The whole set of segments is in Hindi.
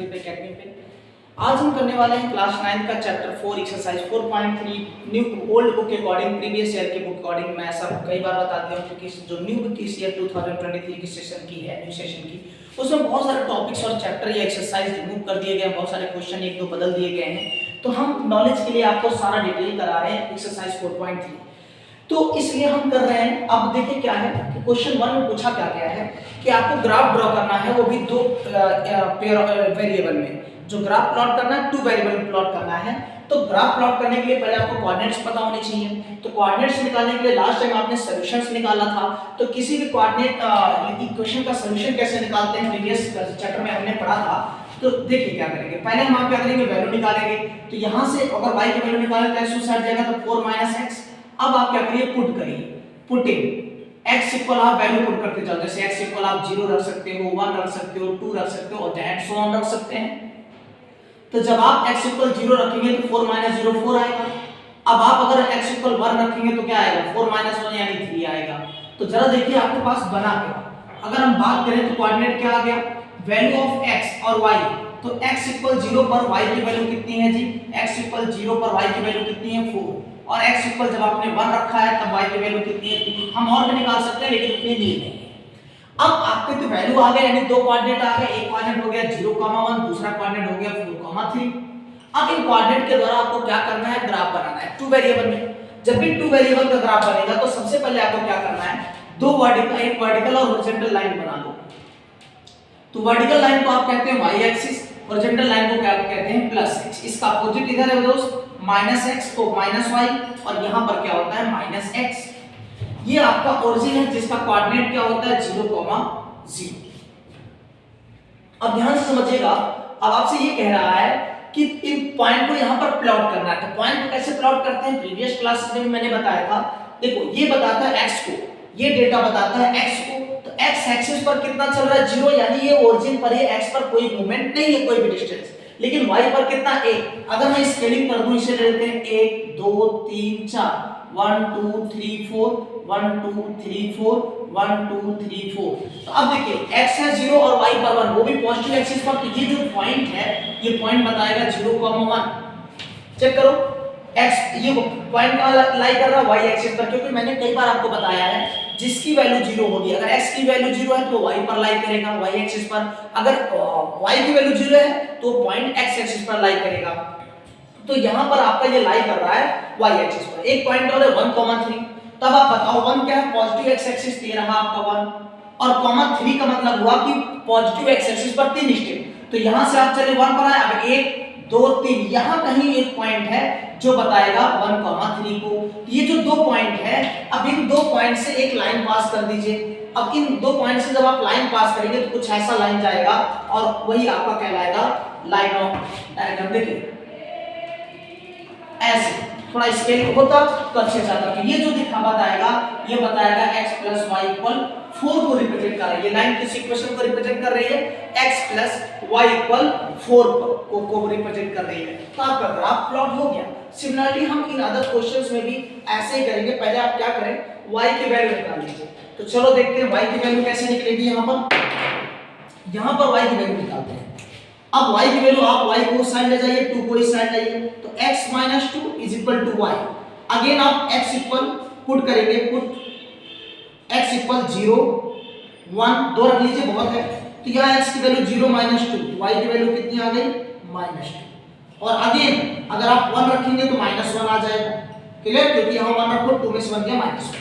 प्रदीप एकेडमी पे। आज हम करने वाले हैं क्लास 9 का chapter 4 exercise 4.3 new old book के अकॉर्डिंग प्रीवियस ईयर के बुक अकॉर्डिंग। मैं ऐसा कई बार बता दिया हूँ क्योंकि जो न्यू बुक इस ईयर 2023 की सेशन की है, न्यू सेशन की, उसमें बहुत सारे टॉपिक्स और चैप्टर या एक्सरसाइज रिमूव कर दिए गए हैं, बहुत सारे क्वेश्चन एक दो बदल दिए गए हैं। तो हम नॉलेज के लिए आपको सारा डिटेल करा रहे हैं एक्सरसाइज 4.3। तो इसलिए हम कर रहे हैं। अब देखिए क्या है कि क्वेश्चन 1 में पूछा क्या गया है कि आपको ग्राफ ड्रॉ करना है, वो भी दो पेयर वेरिएबल में। जो ग्राफ प्लॉट करना है 2 वेरिएबल में प्लॉट करना है। तो ग्राफ प्लॉट करने के लिए पहले आपको कोऑर्डिनेट्स पता होने चाहिए। तो कोऑर्डिनेट्स निकालने के लिए लास्ट टाइम आपने सॉल्यूशंस निकाला था। तो किसी भी कोऑर्डिनेट इक्वेशन का सॉल्यूशन कैसे निकालते हैं प्रीवियस चैप्टर में हमने पढ़ा था। तो देखिए क्या करेंगे, पहले हम क्या करेंगे, वैल्यू निकालेंगे। तो यहां से अगर y की वैल्यू निकालें तो x साइड जाएगा तो 4 - x। अब आप क्या करिए, पुट करिए, पुटिंग x इक्वल आप वैल्यू पुट करते जाओ। जैसे x इक्वल आप 0 रख सकते हो, 1 रख सकते हो, 2 रख सकते हो और एंड सो ऑन रख सकते हैं। तो जब आप x इक्वल 0 रखेंगे तो 4 - 0 4 आएगा। अब आप अगर x इक्वल 1 रखेंगे तो क्या आएगा, 4 - 1 यानी 3 आएगा। तो जरा देखिए आपके पास बना क्या। अगर हम बात करें तो कोऑर्डिनेट क्या आ गया, वैल्यू ऑफ x और y। तो x इक्वल 0 पर y की वैल्यू कितनी है जी, x इक्वल 0 पर y की वैल्यू कितनी है 4। और x इक्वल जब आपने 1 रखा है तब y की वैल्यू कितनी है 3। हम और भी निकाल सकते हैं लेकिन उतनी नीड नहीं है। अब आपके तो वैल्यू आ गए, यानी दो कोऑर्डिनेट आ गए। एक कोऑर्डिनेट हो गया 0,1, दूसरा कोऑर्डिनेट हो गया 4,3। अब इन कोऑर्डिनेट के द्वारा आपको क्या करना है, ग्राफ बनाना है 2 वेरिएबल में। जब भी 2 वेरिएबल का ग्राफ बनेगा तो सबसे पहले आपको क्या करना है, दो वर्टिकल, एक वर्टिकल और हॉरिजॉन्टल लाइन बना दो। तो वर्टिकल लाइन को आप कहते हैं y एक्सिस, हॉरिजॉन्टल लाइन को क्या कहते हैं प्लस x। इसका अपोजिट इधर है दोस्त, -x को -y और यहां पर क्या होता है -x। ये आपका ओरिजिन है जिसका कोऑर्डिनेट क्या होता है 0,0। अब ध्यान से समझिएगा। अब आपसे ये कह रहा है कि इन पॉइंट को यहां पर प्लॉट करना है। तो पॉइंट को कैसे प्लॉट करते हैं, प्रीवियस क्लास में भी मैंने बताया था। देखो ये बताता है x को, ये डेटा बताता है x को। तो x एक्सिस पर कितना चल रहा है 0, यानी ये ओरिजिन पर है, x पर कोई मूवमेंट नहीं है, कोई भी डिस्टेंस। लेकिन y पर कितना 1। अगर मैं स्केलिंग कर दूं, इसे ले लेते हैं 1 2 3 4, 1 2 3 4, 1 2 3 4, 1 2 3 4। तो अब देखिए x है 0 और y पर 1, वो भी पॉजिटिव एक्सिस पर। तो ये जो पॉइंट है, ये पॉइंट बताएगा 0,1। चेक करो x, ये पॉइंट कहां लाई कर रहा है y एक्सिस पर, क्योंकि मैंने कई बार आपको बताया है जिसकी वैल्यू 0 होगी, अगर x की वैल्यू 0 है तो y पर लाई करेगा, y एक्सिस पर। अगर y की वैल्यू 0 है तो पॉइंट x एक्सिस पर लाई करेगा। तो यहां पर आपका ये लाई कर रहा है y एक्सिस पर। एक पॉइंट और है 1,3। तब आप बताओ 1 क्या है, पॉजिटिव x एक्सिस दे रहा आपका 1, और ,3 का मतलब हुआ कि पॉजिटिव x एक्सिस पर 3 स्टेप। तो यहां से आप चले 1 पर आए, अब 1 2 3, यहां कहीं एक पॉइंट है जो बताएगा 1,3 को। ये जो दो पॉइंट है, अब इन दो पॉइंट से एक लाइन पास कर दीजिए। अब इन दो पॉइंट से जब आप लाइन पास करेंगे तो कुछ ऐसा लाइन जाएगा और वही आपका कहलाएगा लाइन ऑफ डायग्राम। देखिए ऐसे थोड़ा स्केल होता तो अच्छे से आता। ये जो दिखा बताएगा, ये बताएगा x + y = 4 को रिप्रेजेंट कर रही है। ये लाइन किस इक्वेशन को रिप्रेजेंट कर रही है, x + y = 4 को रिप्रेजेंट कर रही है। तो आपका ग्राफ प्लॉट हो गया। सिमिलरली हम इन अदर क्वेश्चंस में भी ऐसे ही करेंगे। पहले आप क्या करें, y की वैल्यू निकाल लीजिए। तो चलो देखते हैं y की वैल्यू कैसे निकलेगी। यहां पर y की वैल्यू निकालते हैं। अब y की वैल्यू, आप y को उस साइड ले जाइए, 2 को इस साइड लाइए। तो x - 2 = y। अगेन आप x इक्वल पुट करेंगे, पुट x इक्वल 0 1 2 रख लीजिए, बहुत है। तो यहाँ x की वैल्यू 0 - 2, y की वैल्यू कितनी आ गई -2। और अगेन अगर आप 1 रखेंगे तो -1 आ जाएगा। क्लियर, क्योंकि यहाँ 1 रखो 2 में से बन गया -1।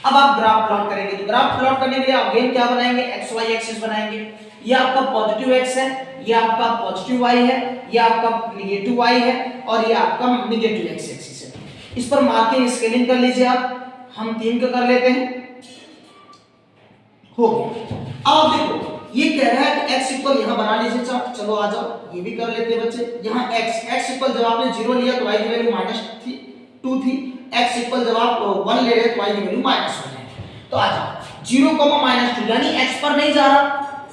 अब आप ग्राफ प्लॉट करेंगे। तो ग्राफ प्लॉट करने के लिए अगेन क्या बनाएंगे, x y एक्सिस बनाएंगे। ये आपका पॉजिटिव x है, ये आपका पॉजिटिव y है, ये आपका नेगेटिव y है और ये आपका नेगेटिव x एक्सिस है। इस पर मार्किंग स्केलिंग कर लीजिए आप। हम 3 का कर लेते हैं, हो गया। अब देखो ये कह रहा है कि x इक्वल यहां बना लीजिए चार्ट। चलो आ जाओ, ये भी कर लेते हैं बच्चे। यहां x इक्वल जब आपने 0 लिया तो y की वैल्यू -2 थी। x इक्वल जब आप 1 ले रहे तो y की वैल्यू -1 है। तो आ जाओ 0, -2, यानी x पर नहीं जा रहा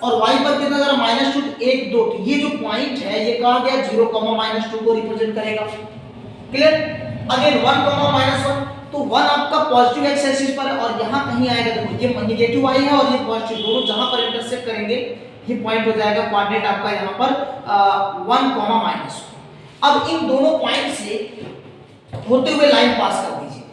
और y पर कितना जा रहा, -2 1 2। तो ये जो पॉइंट है ये कहां गया, 0, -2 को रिप्रेजेंट करेगा। क्लियर। अगेन 1, -1। तो 1 आपका पॉजिटिव x एक्सिस पर है और यहां कहीं आएगा, देखो ये नेगेटिव y है और ये पॉजिटिव, दोनों जहां पर इंटरसेक्ट करेंगे ये पॉइंट हो जाएगा। कोऑर्डिनेट आपका यहां पर 1 कॉमा माइनस। अब इन दोनों पॉइंट से होते हुए लाइन पास कर दीजिए।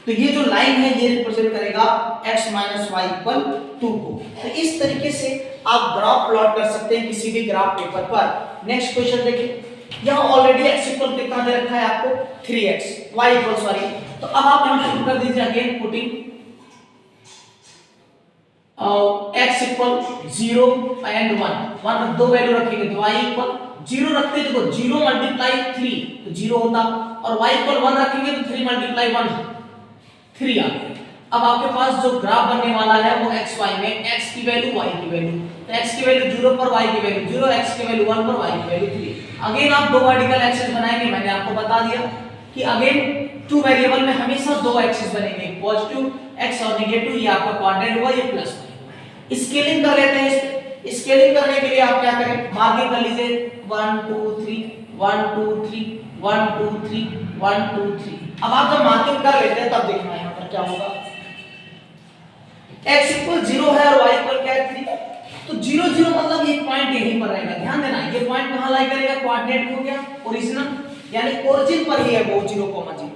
तो ये जो लाइन है ये रिप्रेजेंट करेगा x माइनस वाई इक्वल 2 को। तो इस तरीके से आप ग्राफ प्लॉट कर सकते हैं किसी भी ग्राफ पेपर पर। नेक्स्ट क्वेश्चन देखिए, यहाँ ऑलरेडी x इक्वल कितना दे रखा है आपको 3x, y इक्वल सॉरी, तो अब आप यहाँ पुट कर दीजिए again putting x equal 0 and 1 दो वैल्यू रखेंगे तो y इक्वल 0 रखते देखो 0 मल्टीप्लाई 3 तो 0 होता, और y इक्वल 1 रखेंगे तो 3 मल्टीप्लाई 1 3 आ गया। अब आपके पास जो ग्राफ बनने वाला है वो x y में x की वैल्यू y की वैल्यू, तो x की वैल्यू 0 पर y की वैल्यू 0, x की वैल्यू 1 पर y की वैल्यू 3। अगेन आप दो वर्टिकल एक्सिस बनाएंगे, मैंने आपको बता दिया कि अगेन टू वेरिएबल में हमेशा दो एक्सिस बनेंगे, पॉजिटिव x और नेगेटिव, ये आपका क्वाड्रेंट हुआ, ये प्लस y। स्केलिंग कर लेते हैं इसमें। स्केलिंग करने के लिए आप क्या करें, मार्किंग कर लीजिए 1 2 3 1 2 3 1 2 3 1 2 3। अब आप जब मार्किंग कर लेते हैं तब देखना है यहाँ पर क्या होगा, x इक्वल 0 है और y इक्वल क्या है 3, तो 0 0 मतलब ये पॉइंट यहीं पर रहेगा। ध्यान देना ये पॉइंट कहां लाई करेगा, कोऑर्डिनेट हो गया ओरिजिनल, यानी ओरिजिन पर ही है वो 0, 0।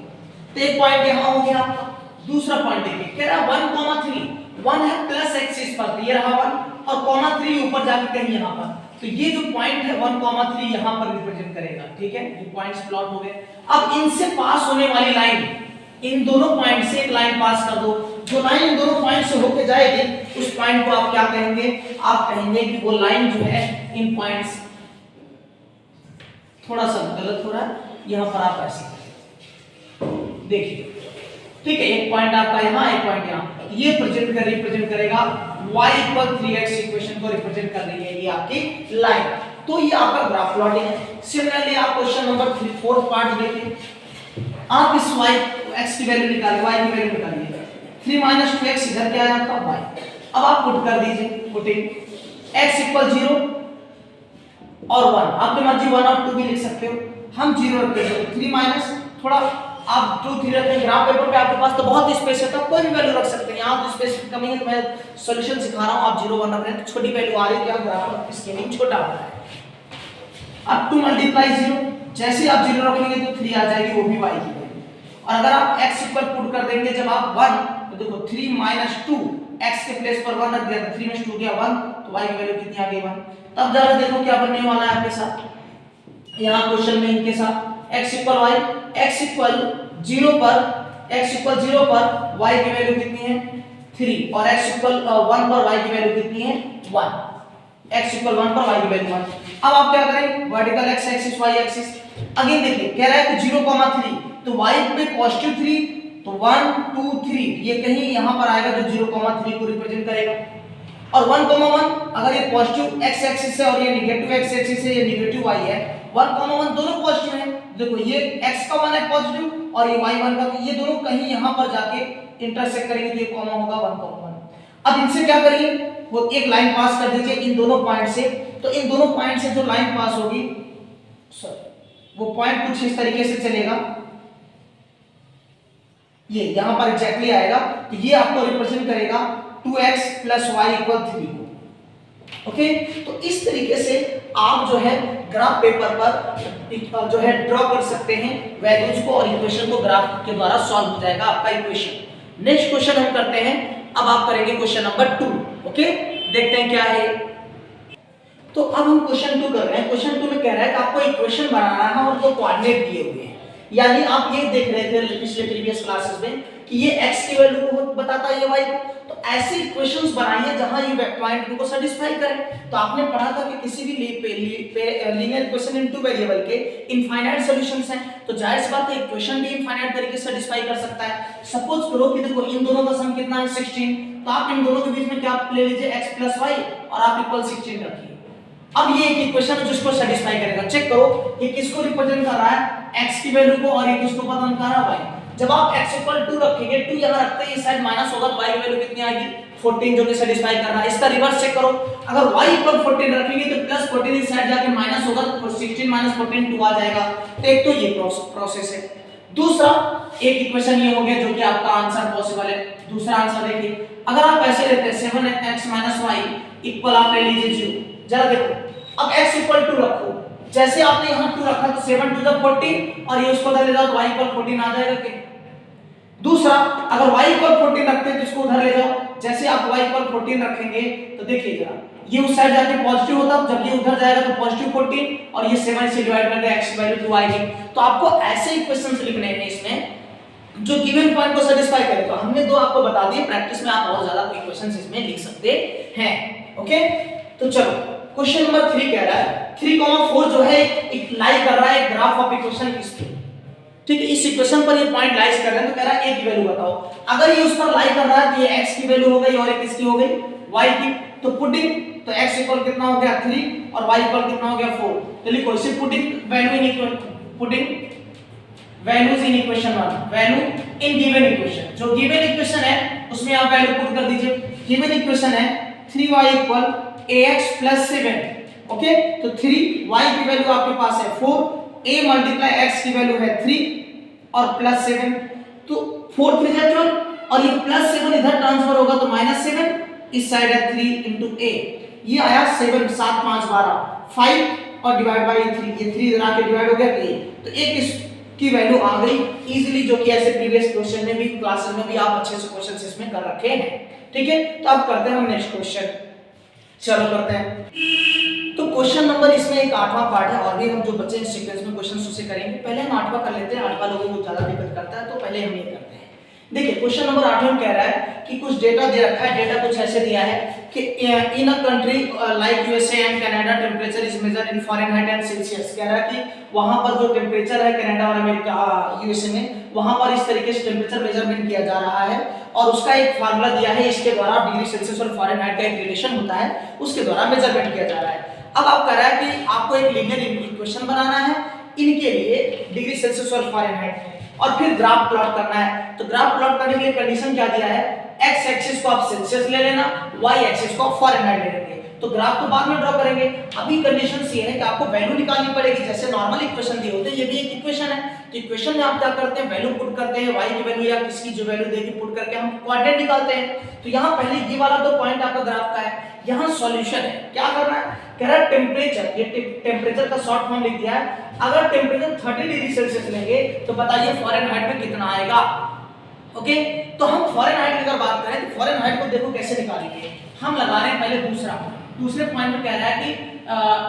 तो एक पॉइंट यहां हो गया आपका। दूसरा पॉइंट देखिए कह रहा 1, 3 1 है प्लस एक्सिस पर, तो ये रहा 1 और कॉमा 3 ऊपर जाके कहीं यहां पर, तो ये जो पॉइंट है 1, 3 यहां पर रिप्रेजेंट करेगा। ठीक है, ये पॉइंट्स प्लॉट हो गए। अब इनसे पास होने वाली लाइन, इन दोनों पॉइंट से एक लाइन पास कर दो, जो लाइन इन दोनों पॉइंट से होके जाएगी उस पॉइंट को आप क्या कहेंगे, आप कहेंगे कि वो लाइन जो है इन पॉइंट्स, थोड़ा सा गलत हो रहा है यहां पर, आप ऐसे देखिए। ठीक है, एक पॉइंट आपका यहां, एक पॉइंट यहां, ये रिप्रेजेंट करेगा y इक्वल 3x इक्वेशन को रिप्रेजेंट कर रही है ये आपकी लाइन। तो ये आपका ग्राफ प्लॉटिंग है। सिमिलरली आप क्वेश्चन नंबर 4 पार्ट देखिए, आप इस y x की वैल्यू निकालिए, y की वैल्यू निकालिए, 3 - 2x इधर क्या है आपका y। अब आप पुट कर दीजिए, पुटिंग x इक्वल 0 और 1, आपकी मर्जी 1 और 2 भी लिख सकते हो, हम 0 रखते हैं, 3 माइनस थोड़ा आप 2 3 रखते हैं। ग्राफ पेपर पे आपके पास तो बहुत स्पेस है, तो कोई भी वैल्यू रख सकते हैं। यहाँ तो स्पेस की कमी है तो मैं सॉल्यूशन सिखा रहा हूँ, आप 0 1 रख रहे हैं तो छोटी वैल्यू आ रही है, क्या ग्राफ स्केलिंग छोटा हो रहा है। अब 2 × 0, जैसे आप 0 रखेंगे तो 3 आ जाएगी, वो भी y की वैल्यू। और अगर आप x इक्वल पुट कर देंगे जब आप 1, तो देखो 3 - 2, x के प्लेस पर 1 रख दिया तो 3 में 2 गया 1, तो y की वैल्यू कितनी आ गई 1। तब जरा देखो क्या बनने वाला है आपके साथ यहाँ क्वेश्चन में इनके साथ, x equal y, x equal 0 पर y की वैल्यू कितनी है 3, और x इक्वल 1 पर y की वैल्यू कितनी है 1, x इक्वल 1 पर y की वैल्यू 1। अब आप क्या करें, vertical x axis y axis, again देखिए कह रहा है कि 0, 3, तो y पे पॉजिटिव 3, तो 1 2 3 ये कहीं यहां पर आएगा जो 0, 3 को रिप्रेजेंट करेगा। और 1, 1 अगर ये पॉजिटिव x एक्सिस है और ये नेगेटिव x एक्सिस है, ये नेगेटिव y है, 1, 1 दोनों पॉजिटिव हैं। देखो ये x का 1 है पॉजिटिव और ये y 1 का, ये दोनों कहीं यहां पर जाके इंटरसेक्ट करेंगे तो ये कॉमा होगा 1, 1। अब इनसे क्या करिए, वो एक लाइन पास कर दीजिए इन दोनों पॉइंट से, तो इन दोनों पॉइंट से जो लाइन पास होगी, वो पॉइंट कुछ इस तरीके से चलेगा, ये यहां पर एग्जैक्टली आएगा, तो ये आपको रिप्रेजेंट करेगा 2x + y = 3 को। ओके, तो इस तरीके से आप जो है ग्राफ पेपर पर जो है ड्रॉ कर सकते हैं वैल्यूज को, और इक्वेशन को ग्राफ के द्वारा सॉल्व हो जाएगा आपका इक्वेशन। नेक्स्ट क्वेश्चन हम करते हैं, अब आप करेंगे क्वेश्चन नंबर 2। ओके, देखते हैं क्या है। तो अब हम क्वेश्चन 2 कर रहे हैं। क्वेश्चन 2 में कह रहा है कि आपको इक्वेशन बनाना है और दो कोऑर्डिनेट दिए हुए हैं, यानी आप ये देख रहे थे पिछले प्रीवियस क्लासेस में कि ये x की वैल्यू को बताता है, ये y को, तो ऐसे इक्वेशंस बनाइए जहां ये पॉइंट इनको सेटिस्फाई करें। तो आपने पढ़ा था कि किसी भी linear equation in two variable के इनफाइनाइट सॉल्यूशंस हैं, तो जाहिर सी बात है इक्वेशन भी इनफाइनाइट तरीके से सेटिस्फाई कर सकता है। सपोज करो कि देखो इन दोनों का सम कितना है 16, तो आप इन दोनों के बीच में क्या ले लीजिए x + y और आप इक्वल 16 रखिए। अब ये एक इक्वेशन है जिसको सेटिस्फाई करेगा। चेक करो ये किसको रिप्रेजेंट कर रहा है, x की वैल्यू को, और ये किसको रिप्रेजेंट कर रहा है y। जब आप x = 2 रखेंगे, 2 यहां रखते हैं, इस साइड माइनस होगा, तो y की वैल्यू कितनी आएगी 14, जो कि सेटिस्फाई कर रहा है। इसका रिवर्स चेक करो, अगर y = 14 रखेंगे तो +14 इस साइड जाके माइनस होगा, तो 16 - 14 2 आ जाएगा। तो एक तो ये प्रोसेस है। दूसरा एक इक्वेशन ये हो गया जो कि आपका आंसर पॉसिबल है। दूसरा आंसर देखिए, अगर आप ऐसे लेते हैं 7x - y इक्वल आप ले लीजिए 0, जरा देखो, अब x इक्वल 2 रखो, जैसे आपने यहाँ 2 रखा तो 7 2 14 और ये उसको उधर ले जाओ तो y इक्वल 14 आ जाएगा क्या? दूसरा, अगर y इक्वल 14 रखते हैं तो इसको उधर ले जाओ, जैसे आप y इक्वल 14 रखेंगे तो देखिए जरा, ये उस साइड जाके पॉजिटिव होता, जब ये उधर जाएगा तो पॉजिटिव 14 और ये 7 से डिवाइड करके x की वैल्यू 2 आएगी। तो आपको ऐसे इक्वेशंस लिखने हैं इसमें जो गिवन पॉइंट को सेटिस्फाई करे। तो हमने दो आपको बता दिए, प्रैक्टिस में आप और ज्यादा इक्वेशंस इसमें लिख सकते हैं। ओके, तो चलो क्वेश्चन नंबर 3 कह रहा है 3,4 जो है एक लाई कर रहा है एक ग्राफ ऑफ इक्वेशन इस पे, ठीक है, इस इक्वेशन पर ये पॉइंट लाइज कर रहे हैं, तो कह रहा है a की वैल्यू बताओ। अगर ये उस पर लाई कर रहा है तो ये x की वैल्यू हो गई और एक इसकी हो गई y की, तो पुटिंग तो x इक्वल कितना हो गया 3 और y इक्वल कितना हो गया 4। तो लिखो इसे putting value in equation, putting values in equation 1, value in given equation, जो गिवन इक्वेशन है उसमें आप वैल्यू पुट कर दीजिए। गिवन इक्वेशन है 3y equal ax plus 7, okay, तो 3y की वैल्यू आपके पास है 4, a मल्टीप्लाई x की वैल्यू है 3 और प्लस 7, तो 4 3 जा 12 और ये प्लस 7 इधर ट्रांसफर होगा तो माइनस 7, इस साइड है 3 into a, ये आया 7 7 5 12 5 और डिवाइड बाय 3, ये 3 इधर आके डिवाइड हो गया तो एक इसकी वैल्यू आ गई इजीली, जो कि ऐसे प्रीवियस क्वेश्चन में भी क्लासेस में भी आप अच्छे से क्वेश्चंस इसमें कर रखे हैं। ठीक है, तो अब करते हैं हम नेक्स्ट क्वेश्चन, चलो करते हैं। तो क्वेश्चन नंबर इसमें एक 8वां पार्ट है, और भी हम जो बच्चे इस सीक्वेंस में क्वेश्चंस उसे करेंगे। पहले हम 8वां कर लेते हैं, 8वां लोगों को ज्यादा दिक्कत करता है, तो पहले हम ये करते हैं। देखिए क्वेश्चन नंबर 8 में कह रहा है कि कुछ डेटा दे रखा है, डेटा कुछ ऐसे दिया है कि in a country like USA and Canada temperature is measured in Fahrenheit and Celsius. कह रहा है कि वहां पर जो टेंपरेचर है कनाडा और अमेरिका यूएसए में, वहां पर इस तरीके से टेंपरेचर मेजरमेंट किया जा रहा है और उसका एक फार्मूला दिया है, इसके द्वारा डिग्री सेल्सियस और फ़ारेनहाइट का एक रिलेशन होता है, उसके द्वारा मेजरमेंट किया जा रहा है। अब आप कह रहा है कि आपको एक लीनियर इक्वेशन बनाना है इनके लिए डिग्री सेल्सियस और फ़ारेनहाइट, और फिर ग्राफ प्लॉट करना है। तो ग्राफ प्लॉट करने के लिए कंडीशन क्या दिया है, x एक्सिस को आप सेल्सियस ले लेना, y एक्सिस को आप फ़ारेनहाइट ले लेंगे। तो ग्राफ तो बाद में ड्रॉ करेंगे, अभी कंडीशन ये है कि आपको वैल्यू निकालनी पड़ेगी। जैसे नॉर्मल इक्वेशन दिए होते हैं, ये भी एक इक्वेशन है, तो इक्वेशन में आप क्या करते हैं, वैल्यू पुट करते हैं, y की वैल्यू या किसकी जो वैल्यू देगी पुट करके हम क्वाड्रेंट निकालते हैं। तो यहाँ पहले ये वाला तो पॉइंट आपका ग्राफ का है, यहाँ सॉल्यूशन है। क्या करना है, कह रहा है टेम्परेचर, ये टेम्परेचर का शॉर्ट फॉर्म लिख दिया है। अगर टेम्परेचर 30 डिग्री सेल्सियस लेंगे तो बताइए फ़ारेनहाइट में कितना आएगा। ओके, तो हम फ़ारेनहाइट की अगर बात करें तो फ़ारेनहाइट को देखो कैसे निकालेंगे, हम लगा रहे हैं पहले दूसरे पॉइंट में कह रहा है कि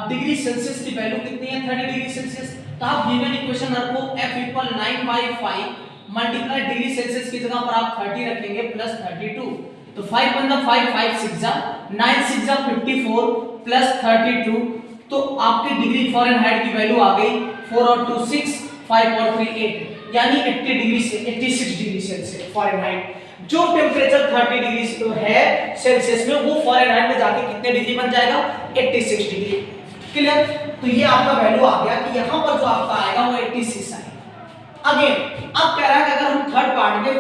डिग्री सेल्सियस की वैल्यू कितनी है 30 डिग्री सेल्सियस। तो आप गिवन इक्वेशन रखो f equal 9/5 multiply degree Celsius की जगह पर आप 30 रखेंगे प्लस 32, तो 5 1 5 5 6 जा 9 6 जा 54 प्लस 32, तो आपकी डिग्री फ़ारेनहाइट की वैल्यू आ गई 4 और 2 6 5 और 3 8, यानी 80 डिग्री से 86 डिग्री सेल्सियस फ़ारेनहाइट। जो टेम्परेचर 30 डिग्री है सेल्सियस में, वो फ़ारेनहाइट में जाके कितने डिग्री बन जाएगा 86 डिग्री। क्लियर, तो ये आपका वैल्यू आ गया कि यहाँ पर जो आपका आएगा वो 86 आएगा। अगेन अब कह रहा है कि अगर हम थर्ड पार्ट में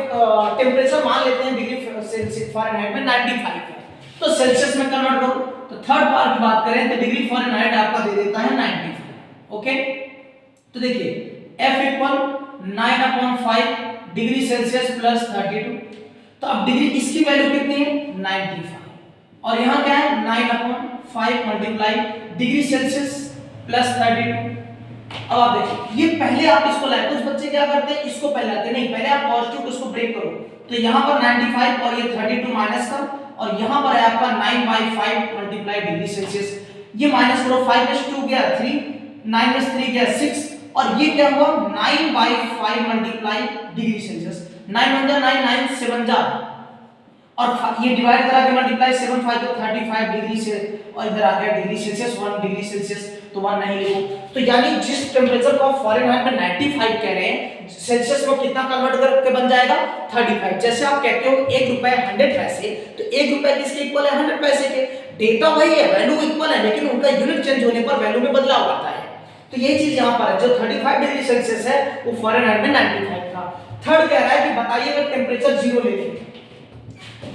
टेम्परेचर मान लेते हैं डिग्री सेल्सियस फ़ारेनहाइट में 95 है, तो सेल्सियस में कन्वर्ट करो, तो थर्ड पार्ट की बात करें तो डिग्री फ़ारेनहाइट आपका दे देता है 95। ओके, तो देखिए f equal 9/5 degree Celsius plus 32, तो अब डिग्री इसकी वैल्यू कितनी है 95, और यहाँ क्या है 9/5 मल्टीप्लाई डिग्री सेल्सियस प्लस 32। अब आप देखिए ये पहले आप इसको लाए, कुछ बच्चे क्या करते हैं इसको पहले लाते नहीं, पहले आप पॉजिटिव को इसको ब्रेक करो, तो यहाँ पर 95 और ये 32 माइनस का, और यहाँ पर है आपका 9/5 मल्टीप्लाई डिग्री सेल्सियस, ये माइनस करो 5 2 गया 3 9 3 गया 6, और ये क्या हुआ 9/5 मल्टीप्लाई डिग्री सेल्सियस, 9 1 जा 9 9 7 जा, और ये डिवाइड करा के मल्टीप्लाई 7 5 तो 35 डिग्री से, और इधर आ गया डिग्री सेल्सियस 1 डिग्री सेल्सियस, तो 1 नहीं लिखो। तो यानी जिस टेम्परेचर को आप फ़ारेनहाइट में 95 कह रहे हैं, सेल्सियस में कितना कन्वर्ट करके बन जाएगा 35। जैसे आप कहते हो 1 रुपए 100 पैसे, तो 1 रुपए किसके इक्वल है 100 पैसे के। डेटा वही है, वैल्यू इक्वल है, लेकिन उनका यूनिट चेंज होने पर वैल्यू में बदलाव आता है। तो यही चीज यहाँ पर है, जो 35 डिग्री सेल्सियस है वो फ़ारेनहाइट में 95 था। थर्ड कह रहा है कि बताइए अगर टेम्परेचर 0 ले लें,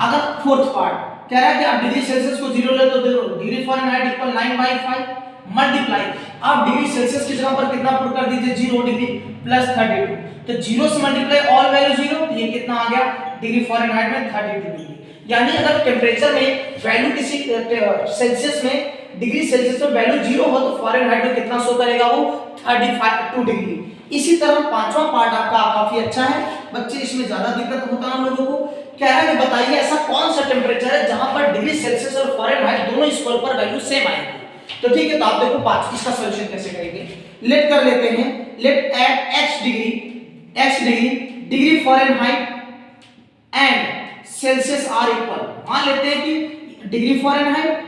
अगर फोर्थ पार्ट कह रहा है कि आप डिग्री सेल्सियस को 0 ले तो देखो डिग्री फ़ारेनहाइट इक्वल 9/5 मल्टीप्लाई आप डिग्री सेल्सियस की जगह पर कितना पुट कर दीजिए 0 डिग्री प्लस 32, तो 0 से मल्टीप्लाई ऑल वैल्यू 0, तो ये कितना आ गया डिग्री फ़ारेनहाइट में 32 डिग्री। यानी अगर टेम्परेचर में वैल्यू किसी सेल्सियस में डिग्री सेल्सियस में वैल्यू 0 हो तो फ़ारेनहाइट में कितना शो करेगा वो 32 डिग्री। इसी तरह पांचवा पार्ट आपका काफी अच्छा है बच्चे, इसमें ज्यादा दिक्कत होता है हम लोगों को। कह रहा है कि बताइए ऐसा कौन सा टेम्परेचर है जहां पर डिग्री सेल्सियस और फ़ारेनहाइट दोनों स्केल पर वैल्यू सेम आएगी। तो ठीक है, तो आप देखो पांच इसका सॉल्यूशन कैसे करेंगे। लेट कर लेते हैं, let at x degree Fahrenheit and Celsius are equal. मान लेते हैं कि डिग्री फ़ारेनहाइट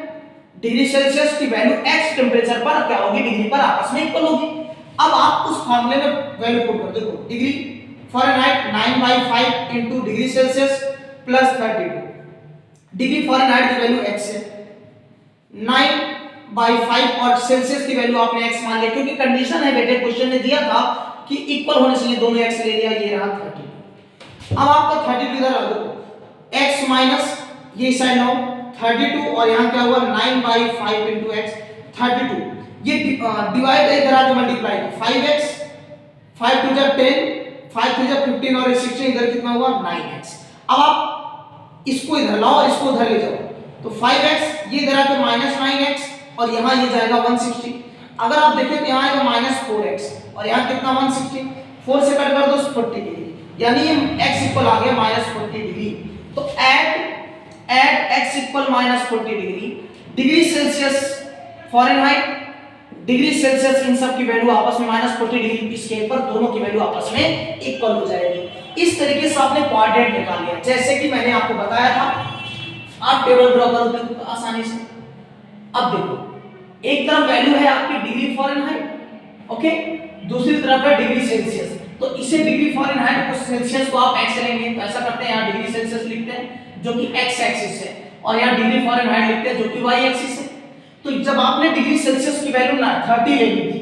डिग्री सेल्सियस की वैल्यू x टेम्परेचर पर क्या होगी, डिग्री पर आपस में इक्वल होगी। अब आप उस फार्मूले में वैल्यू पुट कर देखो, degree Fahrenheit 9/5 into degree Celsius plus 32। Degree Fahrenheit की वैल्यू x है, 9/5 और सेल्सियस की वैल्यू आपने x मान लिया क्योंकि कंडीशन है बेटे, क्वेश्चन ने दिया था कि इक्वल होने से दोनों x ले लिया, ये रहा 32। अब आपका 32 इधर आ दो, x माइनस ये साइड लाओ 32 और यहाँ क्या हुआ 9/5 इनटू x 32। ये डिवाइड इधर आके मल्टीप्लाई 5x 5 2 जा 10 5 3 जा 15 और 16 इधर कितना हुआ 9x। अब आप इसको इधर लाओ और इसको उधर ले जाओ तो 5x ये इधर आके -9x और यहाँ ये जाएगा 160। अगर आप देखें तो यहाँ आएगा -4x और यहाँ कितना 160, 4 से कट कर दो 40 डिग्री, यानी ये x इक्वल आ गया -40 डिग्री। तो at x equal -40 degree, degree Celsius Fahrenheit degree Celsius इन सब की वैल्यू आपस में -40 डिग्री की स्केल पर दोनों की वैल्यू आपस में इक्वल हो जाएगी। इस तरीके से आपने कोऑर्डिनेट निकाल लिया जैसे कि मैंने आपको बताया था। आप टेबल ड्रॉ करो तो आसानी से। अब देखो एक तरफ वैल्यू है आपकी डिग्री फ़ारेनहाइट, ओके, दूसरी तरफ है डिग्री सेल्सियस। तो इसे डिग्री फ़ारेनहाइट को सेल्सियस को आप x लेंगे तो ऐसा करते हैं, यहाँ डिग्री सेल्सियस लिखते हैं जो कि x एक्सिस है और यहाँ डिग्री फ़ारेनहाइट लिखते हैं जो कि y एक्सिस है। तो जब आपने डिग्री सेल्सियस की वैल्यू ना 30 ले ली थी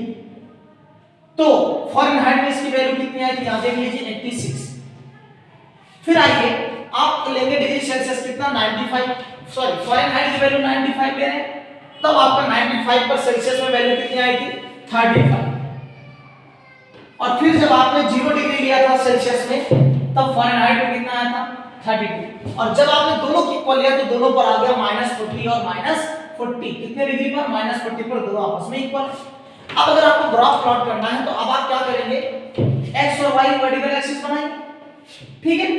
तो फ़ारेनहाइट में इसकी वैल्यू कितनी आई थी, यहाँ देख लीजिए 86। फिर आइए आप लेंगे डिग्री सेल्सियस कितना 95, सॉरी फ़ारेनहाइट की वैल्यू 95 ले रहे हैं, तब आपका 95 पर सेल्सियस में वैल्यू कितनी आई थी 35। और फिर जब आपने 0 डिग्री लिया था सेल्सियस में तब फ़ारेनहाइट में कितना आया था 32। और जब आपने दोनों की इक्वल लिया तो दोनों पर आ गया -40 और -40, कितने डिग्री पर -40 पर, दोनों आपस में इक्वल। अब अगर आपको ग्राफ प्लॉट करना है तो अब आप क्या करेंगे, x और y वर्टिकल एक्सिस बनाएंगे, ठीक है।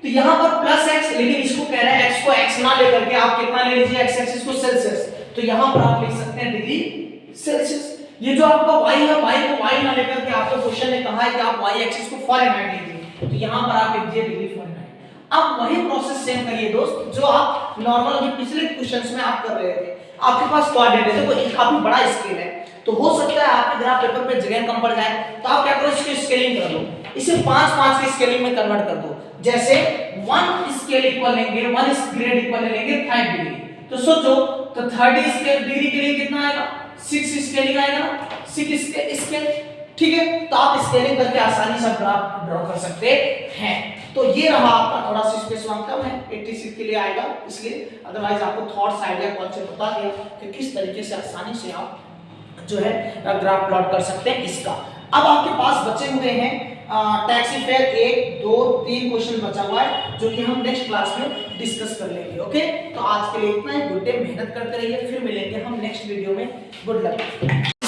तो यहां पर प्लस x, लेकिन इसको कह रहे हैं x को x ना लेकर के आप कितना ले लीजिए, x एक्सिस को सेल्सियस, तो यहां पर आप लिख सकते हैं डिग्री सेल्सियस। ये जो आपका y है, y को y ना लेकर के आपको क्वेश्चन ने कहा है कि आप y एक्सिस को फ़ारेनहाइट लीजिए, तो यहां पर आप लीजिए डिग्री फ़ारेनहाइट। अब वही प्रोसेस सेम करिए दोस्त जो आप नॉर्मल अभी पिछले क्वेश्चंस में आप कर रहे थे। आपके पास कोऑर्डिनेट है, देखो ये काफी बड़ा स्केल है तो हो सकता है आपके ग्राफ पेपर पे जगह कम पड़ जाए, तो आप क्या करो इसकी स्केलिंग कर लो, इसे 5-5 की स्केलिंग में कन्वर्ट कर दो। जैसे 1 स्केल इक्वल लेंगे, 1 ग्रेड इक्वल लेंगे 5 डिग्री, तो सोचो तो 30 स्केल डिग्री के लिए कितना आएगा, 6 स्केलिंग आएगा ना, 6 स्केल, ठीक है। तो आप स्केलिंग करके आसानी से ग्राफ ड्रॉ कर सकते हैं। तो ये रहा आपका, थोड़ा सा स्पेस वहां कम है 86 के लिए आएगा इसलिए, अदरवाइज आपको थॉट्स आइडिया कॉन्सेप्ट बता दिया कि किस तरीके से आसानी से आप जो है ग्राफ प्लॉट कर सकते हैं इसका। अब आपके पास बचे हुए हैं टैक्सी फेयर 1 2 3 क्वेश्चन बचा हुआ है जो कि हम नेक्स्ट क्लास में डिस्कस कर लेंगे, ओके। तो आज के लिए इतना ही, गुड डे, मेहनत करते रहिए, फिर मिलेंगे हम नेक्स्ट वीडियो में, गुड लक।